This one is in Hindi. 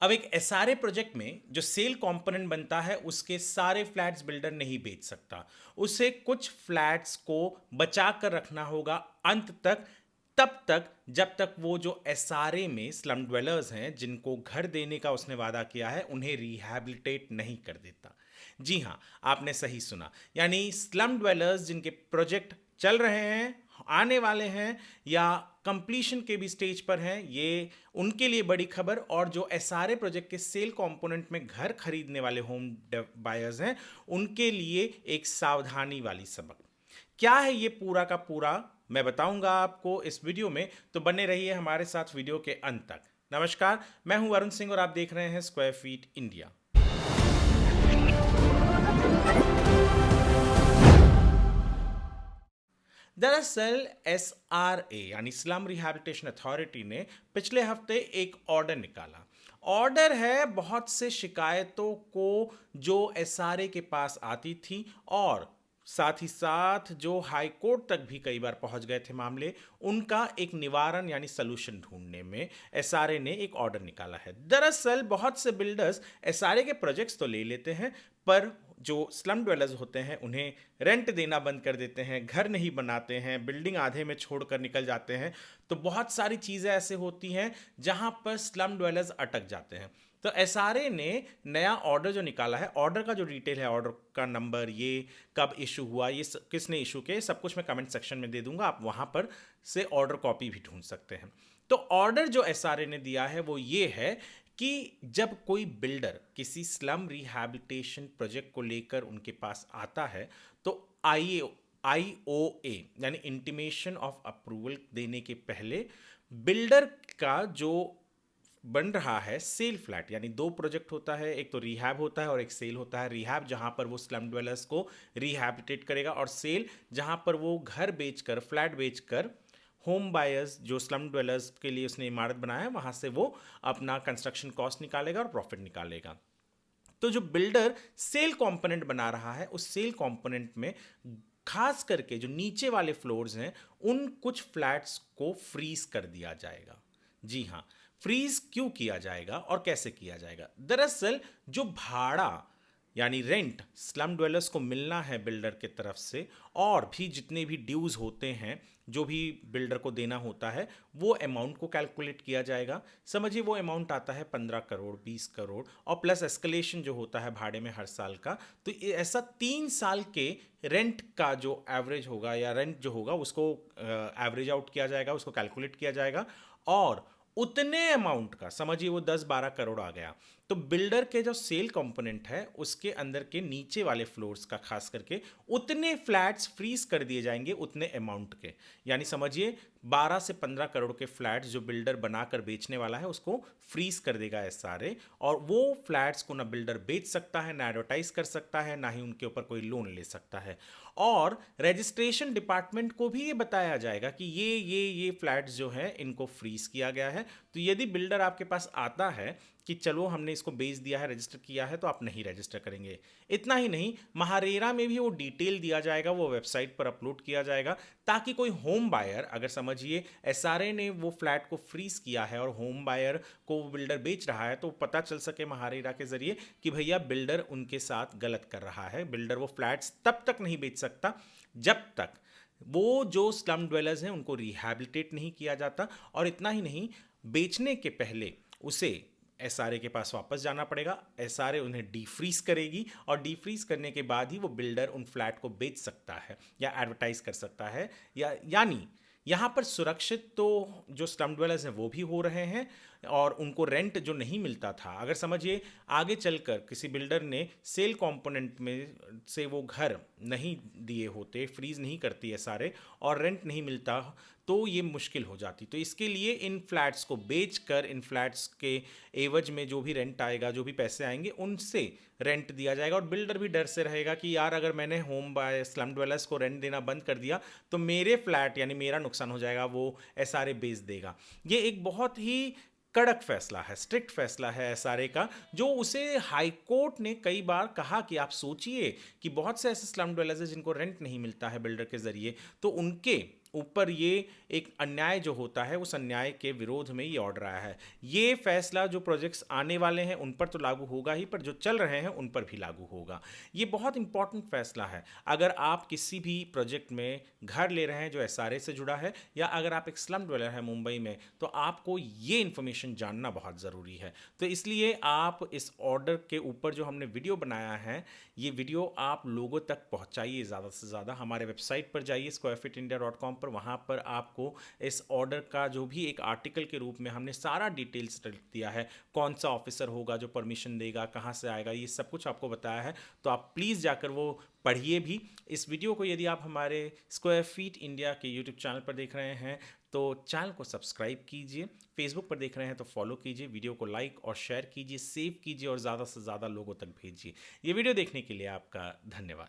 अब एक एसआरए प्रोजेक्ट में जो सेल कंपोनेंट बनता है उसके सारे फ्लैट्स बिल्डर नहीं बेच सकता। उसे कुछ फ्लैट्स को बचा कर रखना होगा अंत तक, तब तक जब तक वो जो एसआरए में स्लम ड्वेलर्स हैं जिनको घर देने का उसने वादा किया है उन्हें रिहैबिलिटेट नहीं कर देता। जी हाँ, आपने सही सुना। यानी स्लम ड्वेलर्स जिनके प्रोजेक्ट चल रहे हैं, आने वाले हैं या कंप्लीशन के भी स्टेज पर हैं, ये उनके लिए बड़ी खबर। और जो एसआरए प्रोजेक्ट के सेल कंपोनेंट में घर खरीदने वाले होम बायर्स हैं उनके लिए एक सावधानी वाली सबक। क्या है ये पूरा का पूरा मैं बताऊंगा आपको इस वीडियो में, तो बने रहिए हमारे साथ वीडियो के अंत तक। नमस्कार, मैं हूं वरुण सिंह और आप देख रहे हैं स्क्वायर फीट इंडिया। दरअसल एसआरए यानी स्लम रिहैबिलिटेशन अथॉरिटी ने पिछले हफ्ते एक ऑर्डर निकाला। ऑर्डर है बहुत से शिकायतों को जो एसआरए के पास आती थी, और साथ ही साथ जो हाई कोर्ट तक भी कई बार पहुंच गए थे मामले, उनका एक निवारण यानी सलूशन ढूंढने में एसआरए ने एक ऑर्डर निकाला है। दरअसल बहुत से बिल्डर्स एसआरए के प्रोजेक्ट्स तो ले लेते हैं, पर जो स्लम ड्वेलर्स होते हैं उन्हें रेंट देना बंद कर देते हैं, घर नहीं बनाते हैं, बिल्डिंग आधे में छोड़कर निकल जाते हैं। तो बहुत सारी चीज़ें ऐसे होती हैं जहां पर स्लम ड्वेलर्स अटक जाते हैं। तो एसआरए ने नया ऑर्डर जो निकाला है, ऑर्डर का जो डिटेल है, ऑर्डर का नंबर, ये कब इशू हुआ, ये किसने इशू किया, सब कुछ मैं कमेंट सेक्शन में दे दूंगा, आप वहां पर से ऑर्डर कॉपी भी ढूंढ सकते हैं। तो ऑर्डर जो एसआरए ने दिया है वो ये है कि जब कोई बिल्डर किसी स्लम रिहैबिलिटेशन प्रोजेक्ट को लेकर उनके पास आता है तो आईओए यानी इंटीमेशन ऑफ अप्रूवल देने के पहले बिल्डर का जो बन रहा है सेल फ्लैट, यानी दो प्रोजेक्ट होता है, एक तो रिहैब होता है और एक सेल होता है। रिहैब जहां पर वो स्लम ड्वेलर्स को रिहैबिलिटेट करेगा, और सेल जहां पर वो घर बेचकर, फ्लैट बेचकर होम बायर्स जो स्लम ड्वेलर्स के लिए उसने इमारत बनाया है वहां से वो अपना कंस्ट्रक्शन कॉस्ट निकालेगा और प्रॉफिट निकालेगा। तो जो बिल्डर सेल कंपोनेंट बना रहा है उस सेल कंपोनेंट में खास करके जो नीचे वाले फ्लोर्स हैं उन कुछ फ्लैट्स को फ्रीज कर दिया जाएगा। जी हाँ, फ्रीज क्यों किया जाएगा और कैसे किया जाएगा? दरअसल जो भाड़ा यानी रेंट स्लम ड्वेलर्स को मिलना है बिल्डर के तरफ से, और भी जितने भी ड्यूज होते हैं जो भी बिल्डर को देना होता है, वो अमाउंट को कैलकुलेट किया जाएगा। समझिए वो अमाउंट आता है 15 करोड़, 20 करोड़, और प्लस एस्केलेशन जो होता है भाड़े में हर साल का। तो ऐसा 3 साल के रेंट का जो एवरेज होगा या रेंट जो होगा उसको एवरेज आउट किया जाएगा, उसको कैलकुलेट किया जाएगा। और उतने अमाउंट का, समझिए वो 10-12 करोड़ आ गया, तो बिल्डर के जो सेल कंपोनेंट है उसके अंदर के नीचे वाले फ्लोर्स का खास करके उतने फ्लैट्स फ्रीज कर दिए जाएंगे उतने अमाउंट के। यानी समझिए 12 से 15 करोड़ के फ्लैट्स जो बिल्डर बनाकर बेचने वाला है उसको फ्रीज कर देगा एसआरए, और वो फ्लैट्स को ना बिल्डर बेच सकता है, ना एडवर्टाइज कर सकता है, ना ही उनके ऊपर कोई लोन ले सकता है। और रजिस्ट्रेशन डिपार्टमेंट को भी ये बताया जाएगा कि ये फ्लैट्स जो हैं इनको फ्रीज किया गया है। तो यदि बिल्डर आपके पास आता है कि चलो हमने इसको बेच दिया है, रजिस्टर किया है, तो आप नहीं रजिस्टर करेंगे। इतना ही नहीं, महारेरा में भी वो डिटेल दिया जाएगा, वो वेबसाइट पर अपलोड किया जाएगा, ताकि कोई होम बायर, अगर समझिए एसआरए ने वो फ्लैट को फ्रीज किया है और होम बायर को वो बिल्डर बेच रहा है, तो पता चल सके महारेरा के जरिए कि भैया बिल्डर उनके साथ गलत कर रहा है। बिल्डर वो फ्लैट्स तब तक नहीं बेच सकता जब तक वो जो स्लम ड्वेलर्स हैं उनको रिहैबिलिटेट नहीं किया जाता। और इतना ही नहीं, बेचने के पहले उसे एसआरए के पास वापस जाना पड़ेगा, एसआरए उन्हें डीफ्रीज करेगी, और डीफ्रीज करने के बाद ही वो बिल्डर उन फ्लैट को बेच सकता है या एडवर्टाइज कर सकता है। यानी यहाँ पर सुरक्षित तो जो स्लम ड्वेलर्स हैं वो भी हो रहे हैं, और उनको रेंट जो नहीं मिलता था, अगर समझिए आगे चलकर किसी बिल्डर ने सेल कंपोनेंट में से वो घर नहीं दिए होते, फ्रीज नहीं करती है सारे, और रेंट नहीं मिलता, तो ये मुश्किल हो जाती। तो इसके लिए इन फ्लैट्स को बेचकर इन फ्लैट्स के एवज में जो भी रेंट आएगा, जो भी पैसे आएंगे, उनसे रेंट दिया जाएगा। और बिल्डर भी डर से रहेगा कि यार अगर मैंने होम बाय स्लम ड्वेलर्स को रेंट देना बंद कर दिया तो मेरे फ्लैट यानी मेरा नुकसान हो जाएगा, वो एसआरए बेच देगा। ये एक बहुत ही कड़क फैसला है, स्ट्रिक्ट फैसला है एसआरए का, जो उसे हाई कोर्ट ने कई बार कहा कि आप सोचिए कि बहुत से ऐसे स्लम ड्वेलर्स हैं जिनको रेंट नहीं मिलता है बिल्डर के जरिए, तो उनके ऊपर ये एक अन्याय जो होता है उस अन्याय के विरोध में ये ऑर्डर आया है। ये फैसला जो प्रोजेक्ट्स आने वाले हैं उन पर तो लागू होगा ही, पर जो चल रहे हैं उन पर भी लागू होगा। ये बहुत इंपॉर्टेंट फैसला है। अगर आप किसी भी प्रोजेक्ट में घर ले रहे हैं जो एसआरए से जुड़ा है, या अगर आप एक स्लम ड्वेलर हैं मुंबई में, तो आपको ये इन्फॉर्मेशन जानना बहुत ज़रूरी है। तो इसलिए आप इस ऑर्डर के ऊपर जो हमने वीडियो बनाया है, ये वीडियो आप लोगों तक पहुंचाइए ज़्यादा से ज़्यादा। हमारे वेबसाइट पर जाइए squarefeetindia.com पर, वहाँ पर आपको इस ऑर्डर का जो भी एक आर्टिकल के रूप में हमने सारा डिटेल्स लिख दिया है। कौन सा ऑफिसर होगा जो परमिशन देगा, कहाँ से आएगा, ये सब कुछ आपको बताया है। तो आप प्लीज़ जाकर वो पढ़िए भी। इस वीडियो को यदि आप हमारे स्क्वायर फीट इंडिया के यूट्यूब चैनल पर देख रहे हैं तो चैनल को सब्सक्राइब कीजिए, फेसबुक पर देख रहे हैं तो फॉलो कीजिए, वीडियो को लाइक और शेयर कीजिए, सेव कीजिए और ज़्यादा से ज़्यादा लोगों तक भेजिए। ये वीडियो देखने के लिए आपका धन्यवाद।